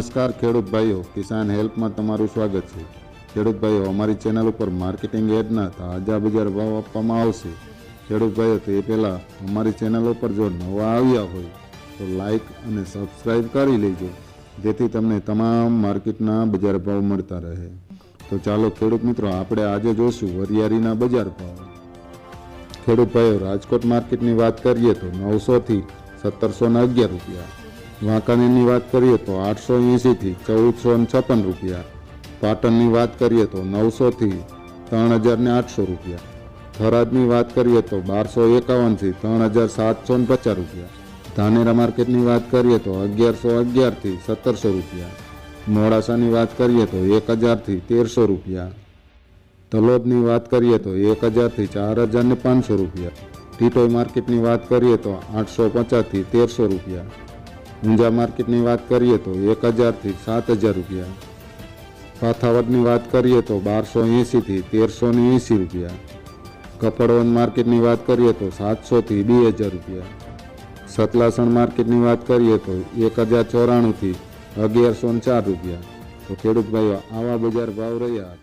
નમસ્કાર ખેડૂત ભાઈઓ, કિસાન હેલ્પમાં તમારું સ્વાગત છે। ખેડૂત ભાઈઓ, અમારી ચેનલ ઉપર માર્કેટિંગ એડના તાજા બજાર ભાવ આપવામાં આવશે। ખેડૂત ભાઈઓ, તે પહેલાં અમારી ચેનલ ઉપર જો નવા આવ્યા હોય તો લાઈક અને સબસ્ક્રાઈબ કરી લેજો, જેથી તમને તમામ માર્કેટના બજાર ભાવ મળતા રહે। તો ચાલો ખેડૂત મિત્રો, આપણે આજે જોશું વરિયાળીના બજાર ભાવ। ખેડૂત ભાઈઓ, રાજકોટ માર્કેટની વાત કરીએ તો 900 થી 1711 રૂપિયા, વાંકાનેરની વાત કરીએ તો 880 થી 1456 રૂપિયા, પાટણની વાત કરીએ તો 900 થી 3800 રૂપિયા, થરાદની વાત કરીએ તો 1251 થી 3750 રૂપિયા, ધાનેરા માર્કેટની વાત કરીએ તો 1111 થી 1700 રૂપિયા, મોડાસાની વાત કરીએ તો 1000 થી 1300 રૂપિયા, તલોદની વાત કરીએ તો 1000 થી 4500 રૂપિયા, ટીટોઈ માર્કેટની વાત કરીએ તો 850 થી 1300 રૂપિયા, ઊંઝા માર્કેટની વાત કરીએ તો 1000 થી 7000 રૂપિયા, પાથાવડની વાત કરીએ તો 1280 થી 1380 રૂપિયા, કપડવંજ માર્કેટની વાત કરીએ તો 700 થી 2000 રૂપિયા, સતલાસણ માર્કેટની વાત કરીએ તો 1094 થી 1104 રૂપિયા। તો ખેડૂત ભાઈઓ, આવા બજાર ભાવ રહ્યા।